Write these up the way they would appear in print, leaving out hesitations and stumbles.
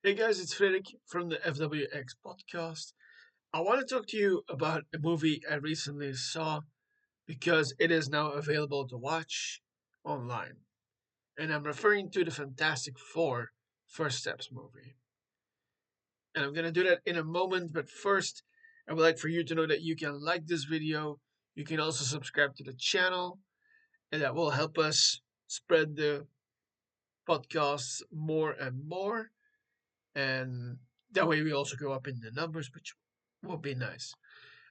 Hey guys, it's Frederik from the FWX podcast. I want to talk to you about a movie I recently saw because it is now available to watch online. And I'm referring to the Fantastic Four First Steps movie. And I'm going to do that in a moment, but first, I would like for you to know that you can like this video. You can also subscribe to the channel, and that will help us spread the podcasts more and more. And that way we also go up in the numbers, which will be nice.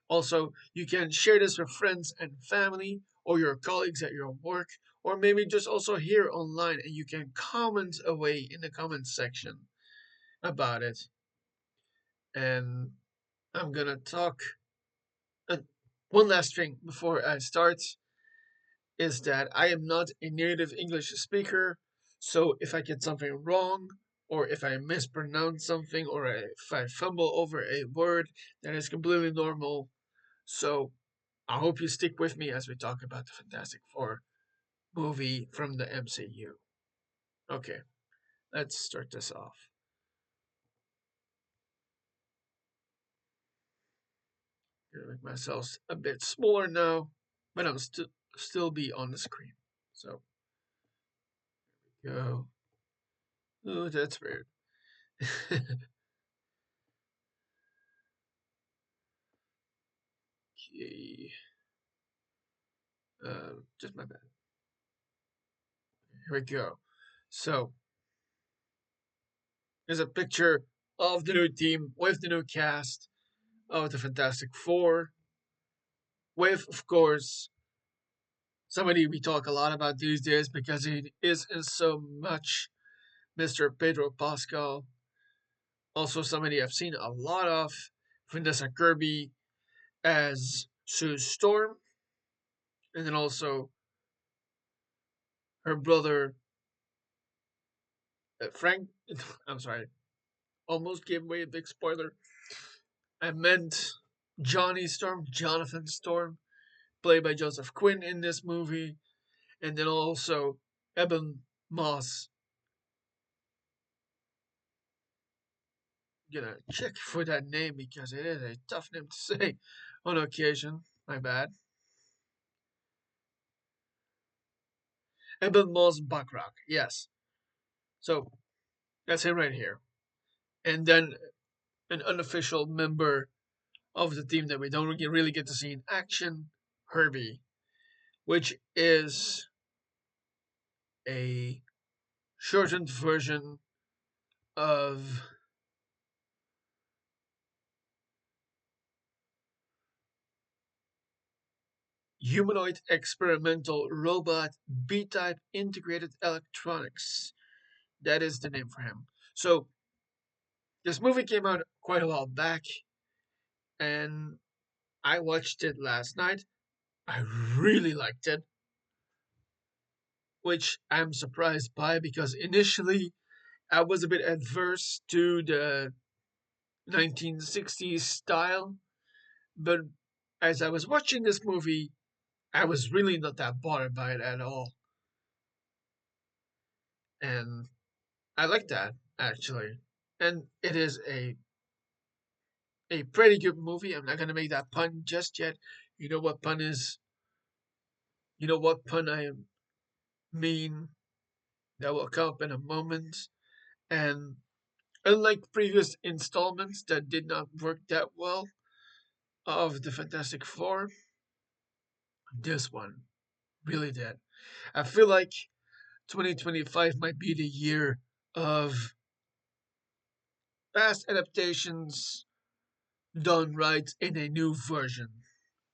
Also, you can share this with friends and family or your colleagues at your work, or maybe just also here online, and you can comment away in the comment section about it. And I'm gonna talk. Uh, One last thing before I start is that I am not a native English speaker, so if I get something wrong, or if I mispronounce something, or if I fumble over a word, that is completely normal. So I hope you stick with me as we talk about the Fantastic Four movie from the MCU. Okay, let's start this off. Gonna make myself a bit smaller now, but I'm still be on the screen. So go. Oh, that's weird. Okay. Just my bad. Here we go. So here's a picture of the new team with the new cast of the Fantastic Four, with, of course, somebody we talk a lot about these days because he is in so much, Mr. Pedro Pascal. Also, somebody I've seen a lot of, Vanessa Kirby as Sue Storm, and then also her brother Frank. I'm sorry, almost gave away a big spoiler. I meant Johnny Storm, Jonathan Storm, played by Joseph Quinn in this movie, and then also Ebon Moss. Gonna check for that name because it is a tough name to say on occasion. My bad. Ebon Moss-Bachrach. Yes. So that's him right here. And then an unofficial member of the team that we don't really get to see in action, Herbie, which is a shortened version of humanoid experimental robot B type integrated electronics. That is the name for him. So this movie came out quite a while back, and I watched it last night. I really liked it, which I'm surprised by because initially I was a bit adverse to the 1960s style, but as I was watching this movie, I was really not that bothered by it at all. And I like that, actually. And it is a pretty good movie. I'm not going to make that pun just yet. You know what pun is? You know what pun I mean? That will come up in a moment. And unlike previous installments that did not work that well of the Fantastic Four, this one really did. I feel like 2025 might be the year of past adaptations done right in a new version.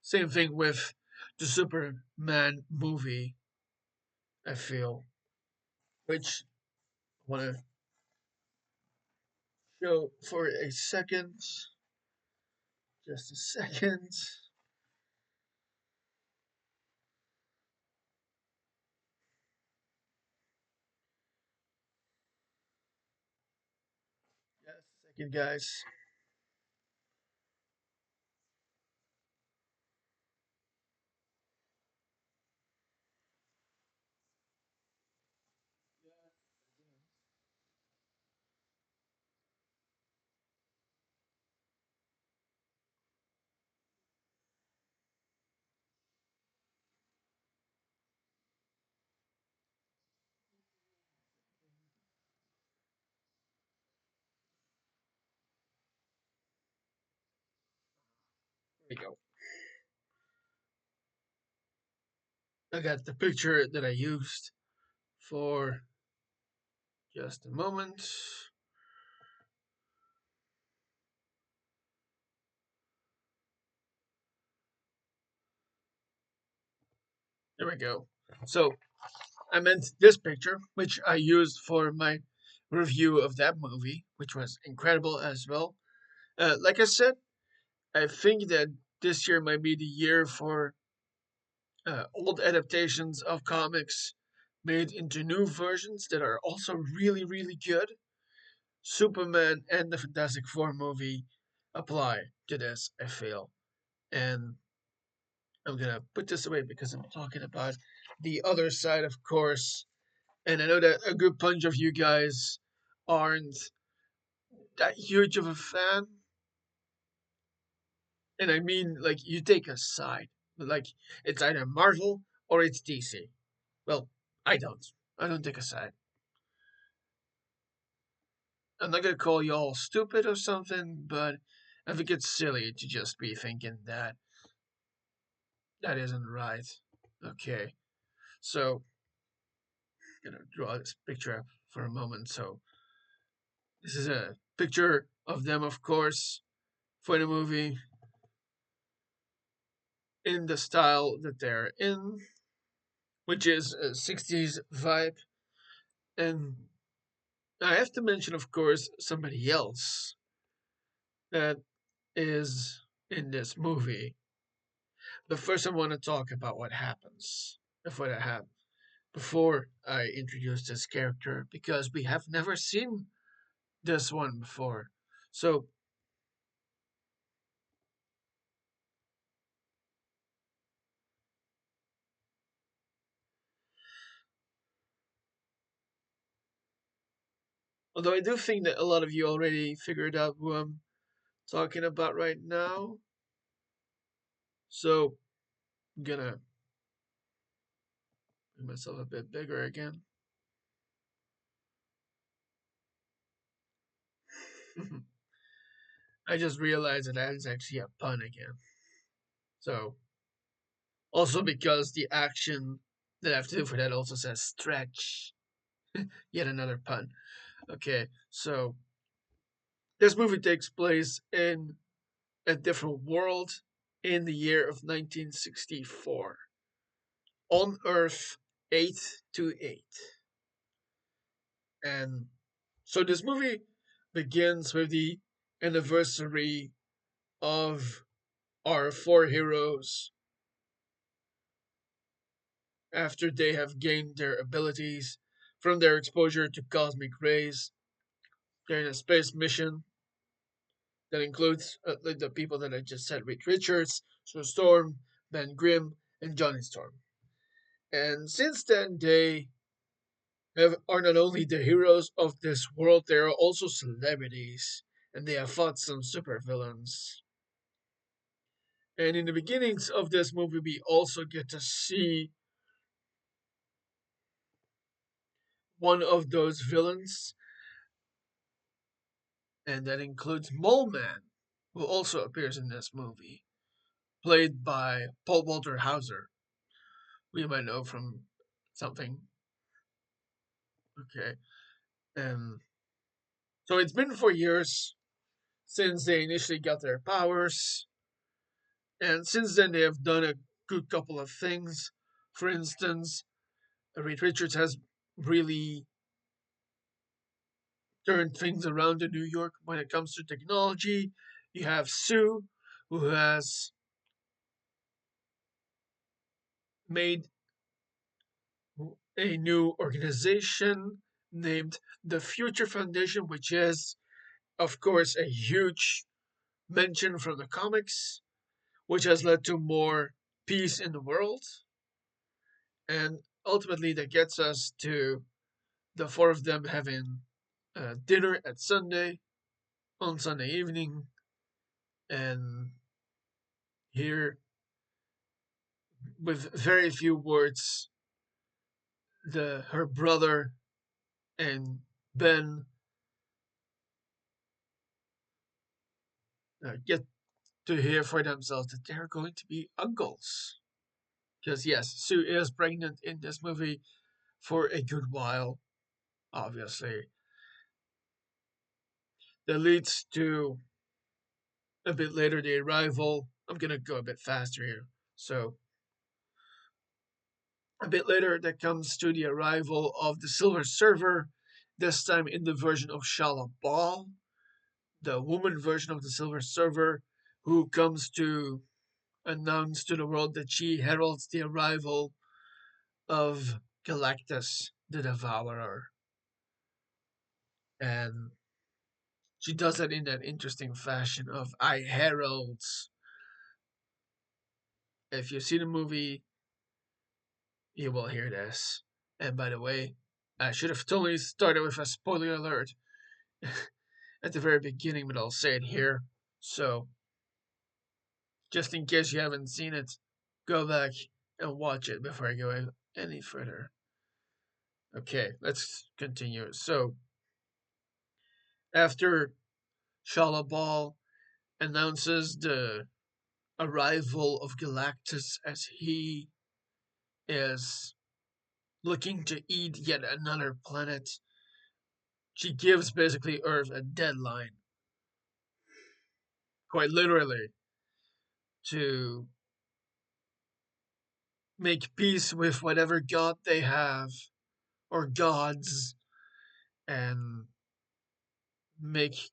Same thing with the Superman movie, I feel, which I want to show for a second. Just a second. Just a second, guys. we go. I got the picture that I used for just a moment. There we go. So I meant this picture, which I used for my review of that movie, which was incredible as well. Like I said, I think that this year might be the year for old adaptations of comics made into new versions that are also really, really good. Superman and the Fantastic Four movie apply to this, I feel. And I'm gonna put this away because I'm talking about the other side, of course. And I know that a good bunch of you guys aren't that huge of a fan. And I mean, like, you take a side. Like, it's either Marvel or it's DC. Well, I don't. I don't take a side. I'm not gonna call y'all stupid or something, but I think it's silly to just be thinking that that isn't right. Okay, so I'm gonna draw this picture up for a moment. So this is a picture of them, of course, for the movie in the style that they're in, which is a 60s vibe. And I have to mention, of course, somebody else that is in this movie. But first, I want to talk about what happens before that happens. Before I introduce this character, because we have never seen this one before. So, although I do think that a lot of you already figured out who I'm talking about right now, so I'm gonna make myself a bit bigger again. I just realized that that is actually a pun again. So, also because the action that I have to do for that also says stretch. Yet another pun. Okay, so this movie takes place in a different world in the year of 1964 on Earth 828. And so this movie begins with the anniversary of our four heroes after they have gained their abilities from their exposure to cosmic rays. They're in a space mission that includes the people that I just said: Reed Richards, Sue Storm, Ben Grimm, and Johnny Storm. And since then, they are not only the heroes of this world, they are also celebrities, and they have fought some supervillains. And in the beginnings of this movie, we also get to see one of those villains, and that includes Mole Man, who also appears in this movie, played by Paul Walter Hauser, who you might know from something. Okay. And so it's been 4 years since they initially got their powers, and since then they have done a good couple of things. For instance, Reed Richards has really turned things around in New York when it comes to technology. You have Sue, who has made a new organization named the Future Foundation, which is, of course, a huge mention from the comics, which has led to more peace in the world. And ultimately, that gets us to the four of them having dinner at Sunday, on Sunday evening, and here, with very few words, her brother and Ben get to hear for themselves that they're going to be uncles. Because, yes, Sue is pregnant in this movie for a good while, obviously. That leads to a bit later the arrival. I'm going to go a bit faster here. So, a bit later, that comes to the arrival of the Silver Surfer, this time in the version of Shala Ball, the woman version of the Silver Surfer, who comes to announce to the world that she heralds the arrival of Galactus, the Devourer. And she does that in that interesting fashion of I herald. If you see the movie, you will hear this. And by the way, I should have totally started with a spoiler alert at the very beginning, but I'll say it here. So, just in case you haven't seen it, go back and watch it before I go any further. Okay, let's continue. So, after Shala Ball announces the arrival of Galactus as he is looking to eat yet another planet, she gives basically Earth a deadline, quite literally, to make peace with whatever god they have, or gods, and make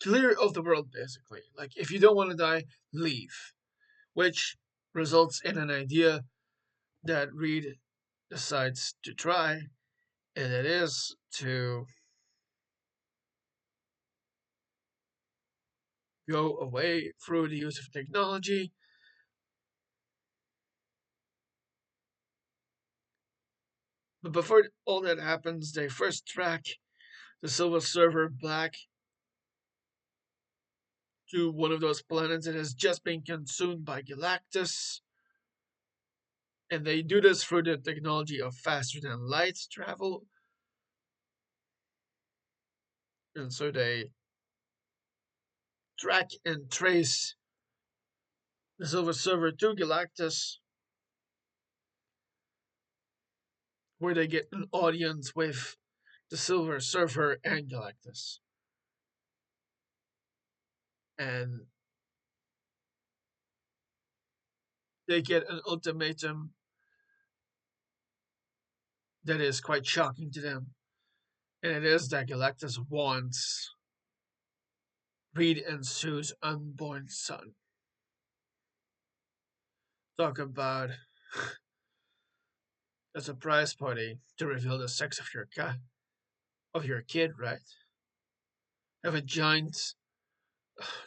clear of the world, basically. Like, if you don't want to die, leave. Which results in an idea that Reed decides to try, and it is to go away through the use of technology. But before all that happens, they first track the Silver Surfer back to one of those planets that has just been consumed by Galactus. And they do this through the technology of faster than light travel. And so they track and trace the Silver Surfer to Galactus, where they get an audience with the Silver Surfer and Galactus. And they get an ultimatum that is quite shocking to them. And it is that Galactus wants Reed and Sue's unborn son. Talk about a surprise party to reveal the sex of your kid, right? Have a giant,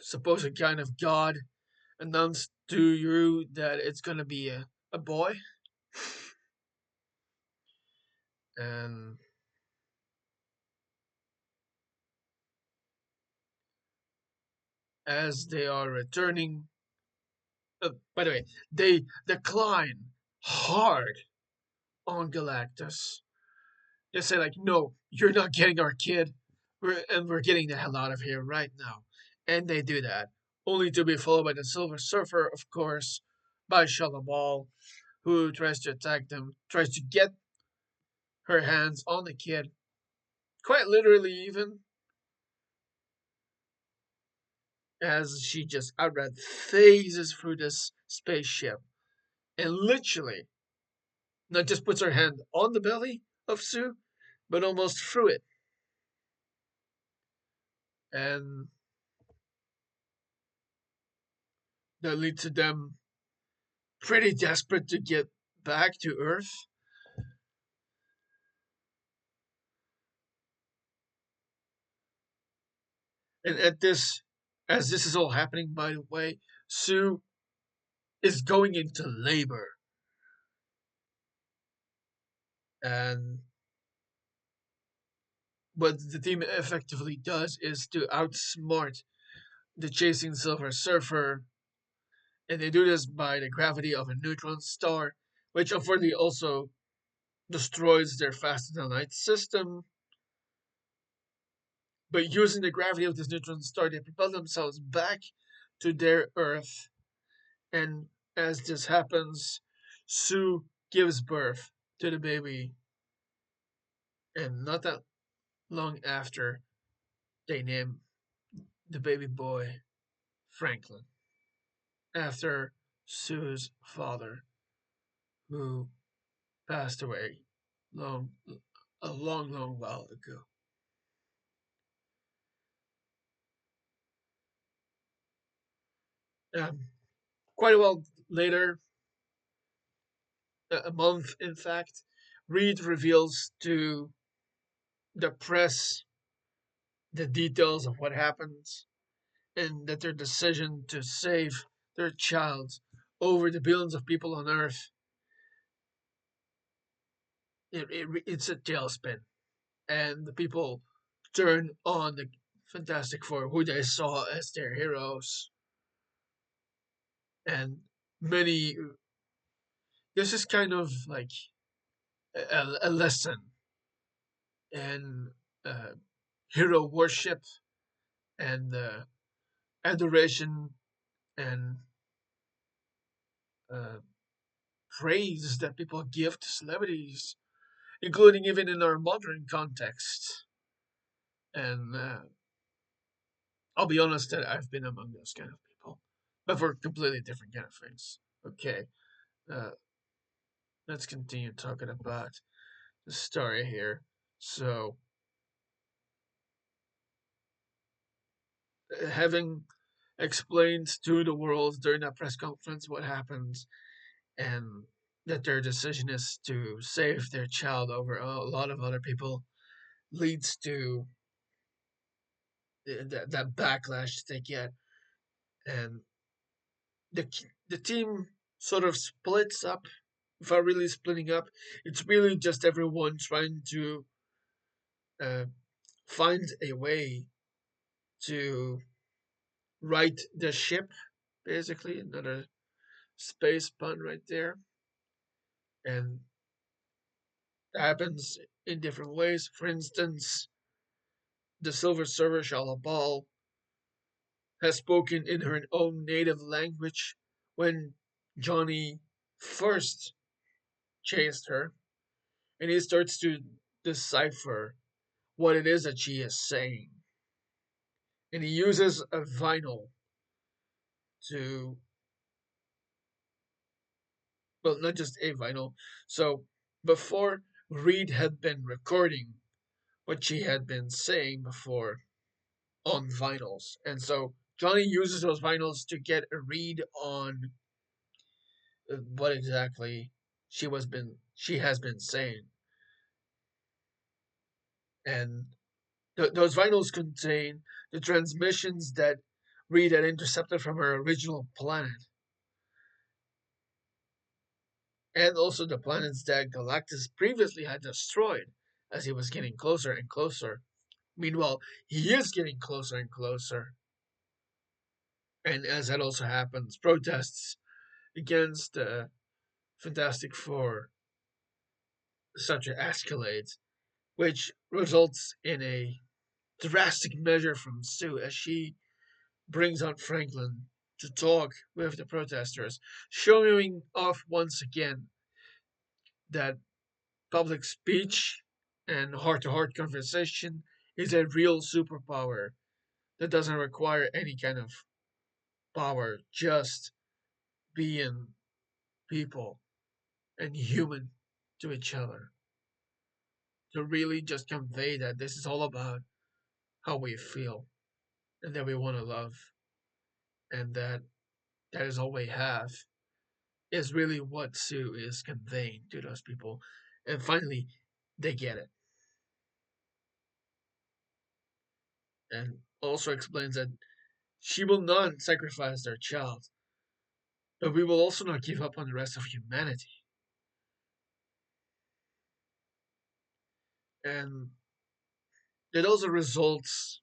supposed kind of god announce to you that it's gonna be a boy, and as they are returning, by the way, they decline hard on Galactus. They say like, "No, you're not getting our kid. We're getting the hell out of here right now." And they do that, only to be followed by the Silver Surfer, of course, by Shalabal, who tries to attack them, tries to get her hands on the kid, quite literally even, as she just outright phases through this spaceship and literally not just puts her hand on the belly of Sue, but almost through it. And that leads to them pretty desperate to get back to Earth. And as this is all happening, by the way, Sue is going into labor. And what the team effectively does is to outsmart the chasing Silver Surfer. And they do this by the gravity of a neutron star, which unfortunately also destroys their faster than light system. But using the gravity of this neutron star, they propel themselves back to their Earth, and as this happens, Sue gives birth to the baby, and not that long after, they name the baby boy Franklin, after Sue's father, who passed away long, a long, long while ago. Quite a while later, a month in fact, Reed reveals to the press the details of what happens and that their decision to save their child over the billions of people on Earth, it's a tailspin. And the people turn on the Fantastic Four, who they saw as their heroes. And many, this is kind of like a lesson in uh, hero worship and adoration and uh, praise that people give to celebrities, including even in our modern context. And I'll be honest that I've been among those kind of people, but for completely different kind of things. Okay, uh, let's continue talking about the story here. So, having explained to the world during that press conference what happened and that their decision is to save their child over a lot of other people leads to that backlash they get, and the the team sort of splits up. Without really splitting up, it's really just everyone trying to uh, find a way to right the ship. Basically, another space pun right there, and that happens in different ways. For instance, the Silver Surfer Shalabal has spoken in her own native language when Johnny first chased her, and he starts to decipher what it is that she is saying. And he uses a vinyl to, well, not just a vinyl. So before, Reed had been recording what she had been saying before on vinyls. And so Johnny uses those vinyls to get a read on what exactly she has been saying. And those vinyls contain the transmissions that Reed had intercepted from her original planet, and also the planets that Galactus previously had destroyed as he was getting closer and closer. Meanwhile, he is getting closer and closer. And as that also happens, protests against the Fantastic Four such as escalate, which results in a drastic measure from Sue as she brings out Franklin to talk with the protesters, showing off once again that public speech and heart to heart conversation is a real superpower that doesn't require any kind of power, just being people and human to each other. To really just convey that this is all about how we feel and that we want to love and that is all we have is really what Sue is conveying to those people. And finally, they get it. And also explains that she will not sacrifice their child, but we will also not give up on the rest of humanity. And it also results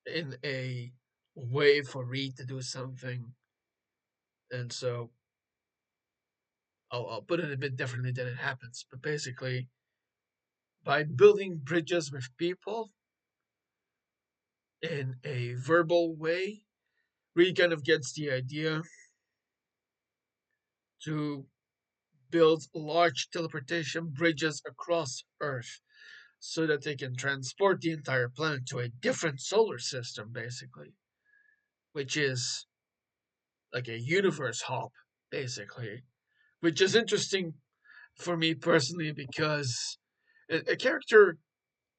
in a way for Reed to do something. And so I'll put it a bit differently than it happens. But basically, by building bridges with people in a verbal way, Reed kind of gets the idea to build large teleportation bridges across Earth so that they can transport the entire planet to a different solar system, basically, which is like a universe hop, basically, which is interesting for me personally because a character,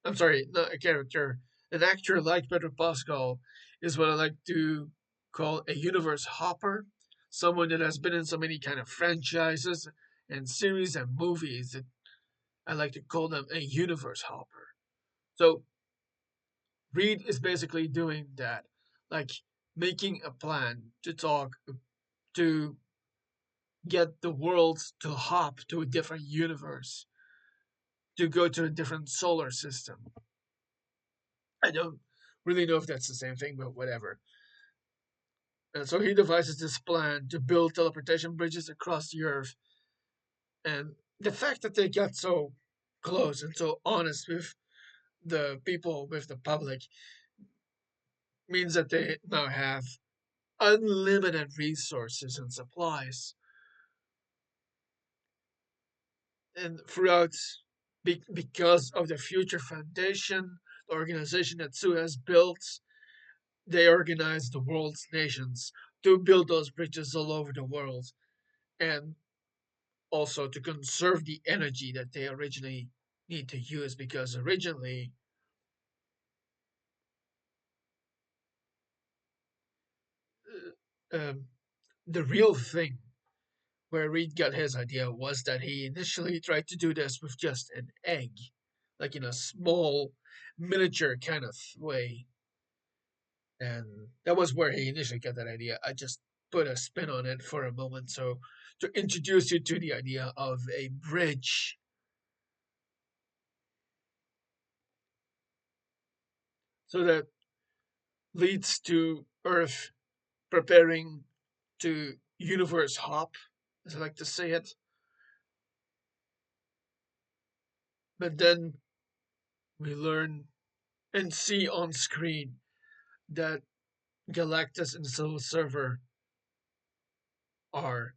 I'm sorry, not a character, an actor like Pedro Pascal is what I like to call a universe hopper, someone that has been in so many kind of franchises and series and movies that I like to call them a universe hopper. So Reed is basically doing that, like making a plan to talk to get the worlds to hop to a different universe, to go to a different solar system. I don't really know if that's the same thing, but whatever. And so he devises this plan to build teleportation bridges across the Earth. And the fact that they got so close and so honest with the people, with the public, means that they now have unlimited resources and supplies. And throughout, because of the Future Foundation, the organization that Sue has built, they organize the world's nations to build those bridges all over the world and also to conserve the energy that they originally need to use because originally um, the real thing where Reed got his idea was that he initially tried to do this with just an egg, like in a small miniature kind of way. And that was where he initially got that idea. I just put a spin on it for a moment. So, to introduce you to the idea of a bridge, so that leads to Earth preparing to universe hop, as I like to say it. But then we learn and see on screen that Galactus and Silver Surfer are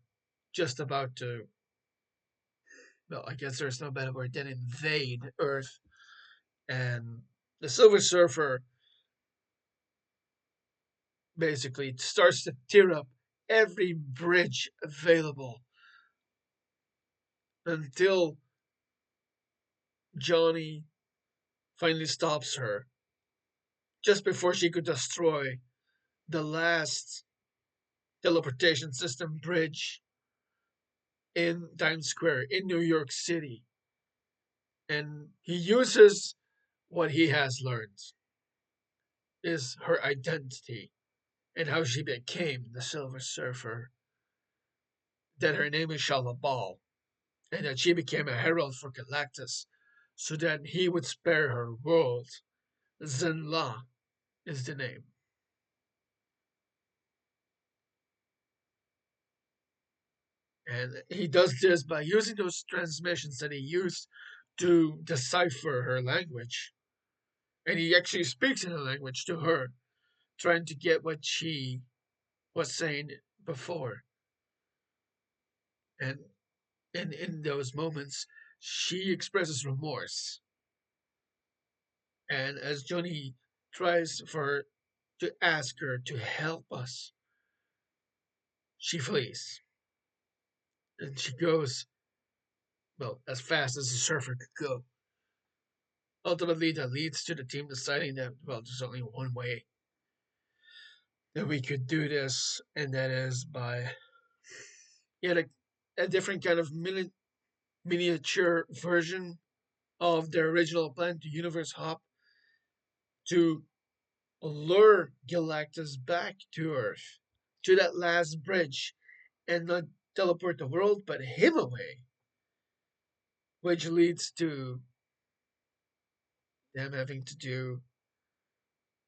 just about to, well, I guess there's no better word than invade Earth. And the Silver Surfer basically starts to tear up every bridge available until Johnny finally stops her just before she could destroy the last teleportation system bridge in Times Square in New York City. And he uses what he has learned is her identity and how she became the Silver Surfer, that her name is Shalabal, and that she became a herald for Galactus so that he would spare her world. Zenla is the name. And he does this by using those transmissions that he used to decipher her language. And he actually speaks in a language to her, trying to get what she was saying before. And in those moments, she expresses remorse. And as Johnny tries for her to ask her to help us, she flees. And she goes, well, as fast as a surfer could go. Ultimately, that leads to the team deciding that, well, there's only one way that we could do this, and that is by, yeah, like a different kind of miniature version of their original plan to Universe Hop to lure Galactus back to Earth, to that last bridge, and not teleport the world, but him away, which leads to them having to do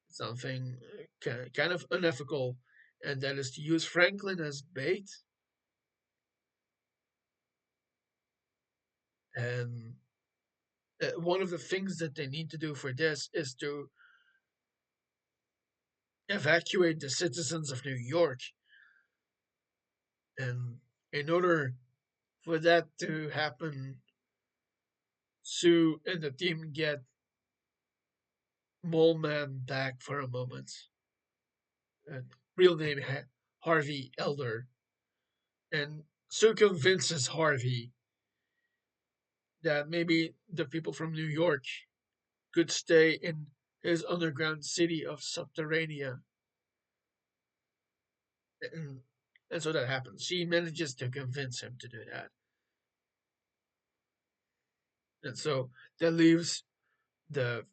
something kind of unethical, and that is to use Franklin as bait. And one of the things that they need to do for this is to evacuate the citizens of New York. And in order for that to happen, Sue and the team get Mole Man back for a moment. Uh, Real name Harvey Elder. And Sue convinces Harvey that maybe the people from New York could stay in his underground city of Subterranea. And, and so that happens. She manages to convince him to do that. And so that leaves the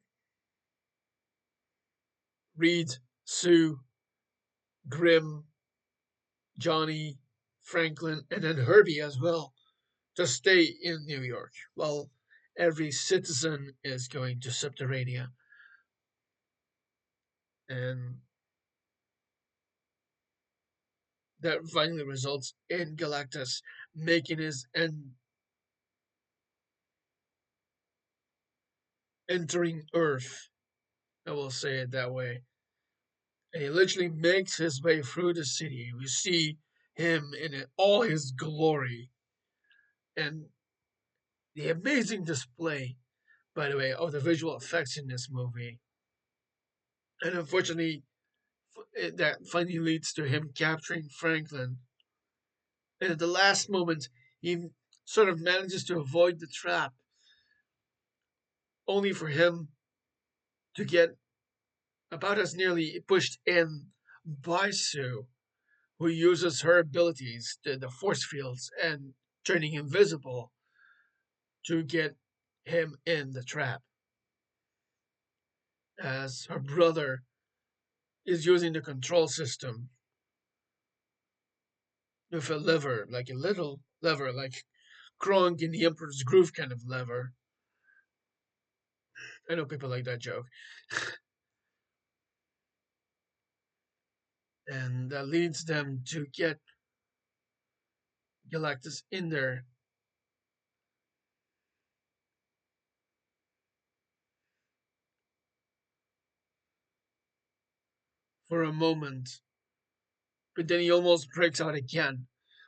Reed, Sue, Grim, Johnny, Franklin, and then Herbie as well to stay in New York while every citizen is going to Subterranea. And that finally results in Galactus making his entering Earth. I will say it that way. And he literally makes his way through the city. We see him in all his glory. And the amazing display, by the way, of the visual effects in this movie. And unfortunately, that finally leads to him capturing Franklin. And at the last moment, he sort of manages to avoid the trap, only for him to get about as nearly pushed in by Sue, who uses her abilities, the force fields, and turning invisible to get him in the trap. As her brother is using the control system with a lever, like a little lever, like Kronk in the Emperor's Groove kind of lever. I know people like that joke. And that leads them to get Galactus in there. For a moment, but then he almost breaks out again,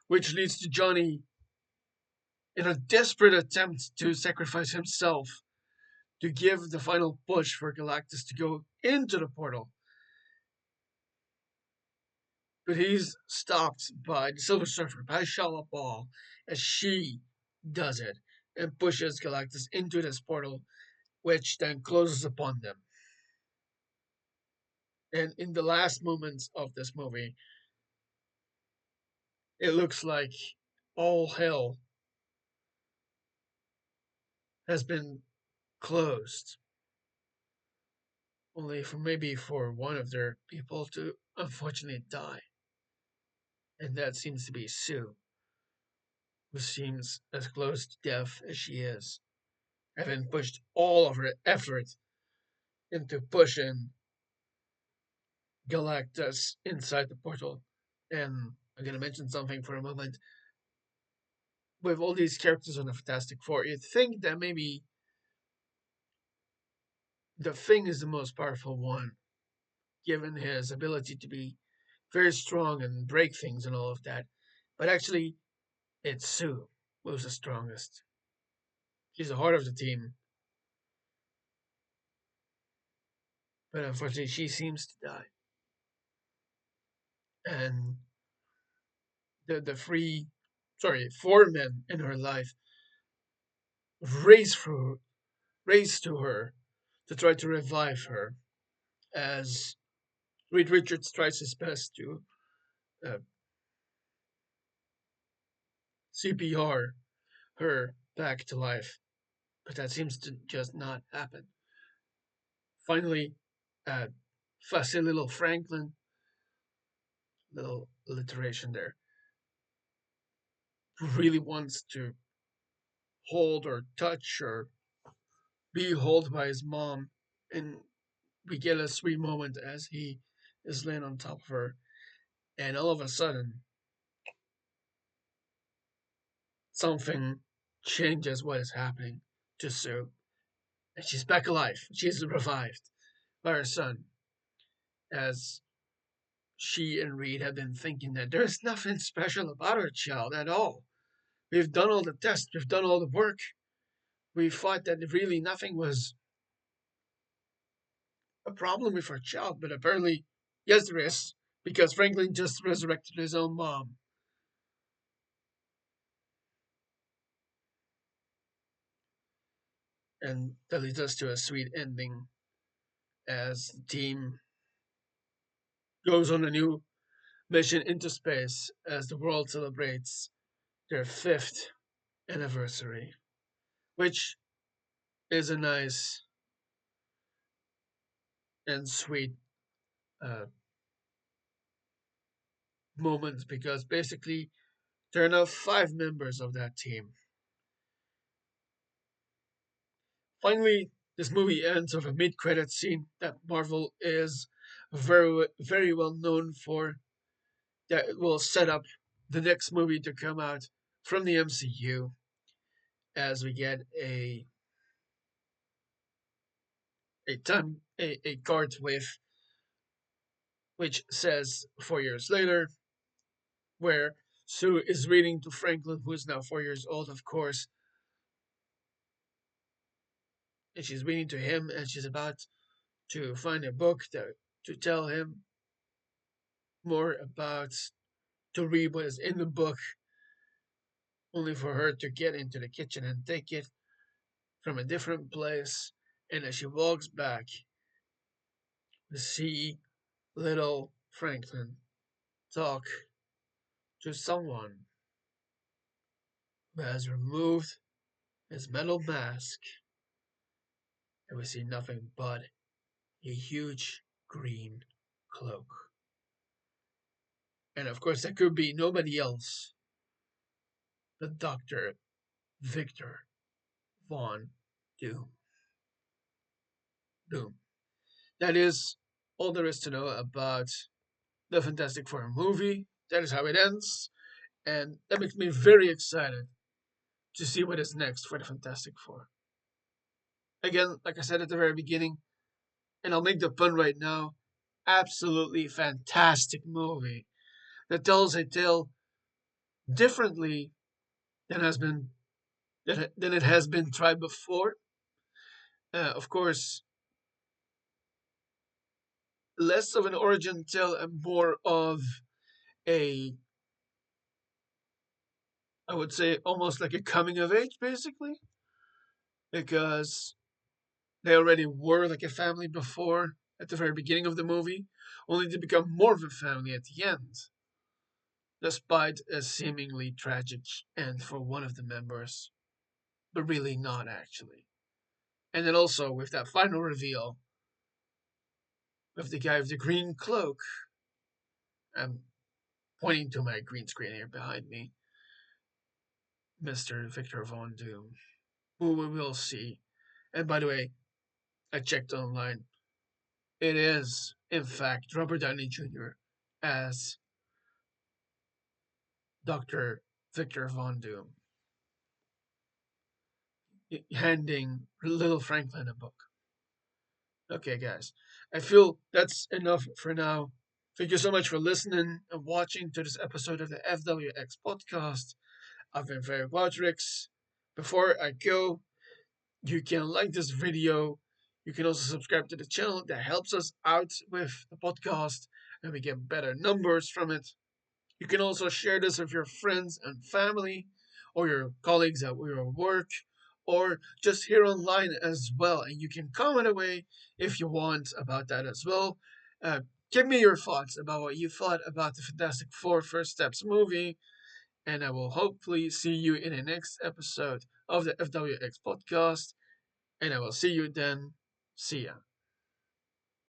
which leads to Johnny in a desperate attempt to sacrifice himself to give the final push for Galactus to go into the portal. But he's stopped by the Silver Surfer, by Shala Ball, as she does it and pushes Galactus into this portal, which then closes upon them. And in the last moments of this movie, it looks like all hell has been closed, only for maybe for one of their people to unfortunately die. And that seems to be Sue, who seems as close to death as she is, having pushed all of her effort into pushing Galactus inside the portal. And I'm gonna mention something for a moment. With all these characters on the Fantastic Four, you'd think that maybe the Thing is the most powerful one, given his ability to be very strong and break things and all of that. But actually, it's Sue who's the strongest. She's the heart of the team. But unfortunately, she seems to die. And the four men in her life race through, race to her to try to revive her, as Reed Richards tries his best to uh, CPR her back to life, but that seems to just not happen. Finally, uh, fussy little Franklin, little alliteration there, really wants to hold or touch or be held by his mom, and we get a sweet moment as he is laying on top of her, and all of a sudden, something changes what is happening to Sue, and she's back alive. She's revived by her son, as she and Reed have been thinking that there's nothing special about our child at all. We've done all the tests, we've done all the work. We thought that really nothing was a problem with our child, but apparently, yes, there is, because Franklin just resurrected his own mom. And that leads us to a sweet ending as the team goes on a new mission into space as the world celebrates their fifth anniversary, which is a nice and sweet uh, moment because basically there are now five members of that team. Finally, this movie ends with a mid-credit scene that Marvel is very well known for. That will set up the next movie to come out from the MCU as we get a card with which says 4 years later, where Sue is reading to Franklin, who is now 4 years old, of course, and she's reading to him, and she's about to find a book to tell him more about to read what is in the book, only for her to get into the kitchen and take it from a different place. And as she walks back, we see little Franklin talk to someone who has removed his metal mask, and we see nothing but a huge green cloak. And of course, that could be nobody else but Dr. Victor Von Doom. Doom. That is all there is to know about the Fantastic Four movie. That is how it ends. And that makes me very excited to see what is next for the Fantastic Four. Again, like I said at the very beginning, and I'll make the pun right now, absolutely fantastic movie that tells a tale differently than has been than it has been tried before. Of course, less of an origin tale and more of a, I would say, almost like a coming of age, basically, because they already were like a family before at the very beginning of the movie, only to become more of a family at the end, despite a seemingly tragic end for one of the members, but really not actually. And then also with that final reveal of the guy with the green cloak, I'm pointing to my green screen here behind me, Mr. Victor Von Doom, who we will see. And by the way, I checked online. It is, in fact, Robert Downey Jr. as Dr. Victor Von Doom, handing little Franklin a book. Okay, guys, I feel that's enough for now. Thank you so much for listening and watching to this episode of the FWX podcast. I've been Frederik. Before I go, you can like this video. You can also subscribe to the channel. That helps us out with the podcast and we get better numbers from it. You can also share this with your friends and family or your colleagues at your work or just here online as well. And you can comment away if you want about that as well. Give me your thoughts about what you thought about the Fantastic Four First Steps movie. And I will hopefully see you in the next episode of the FWX podcast. And I will see you then. See ya.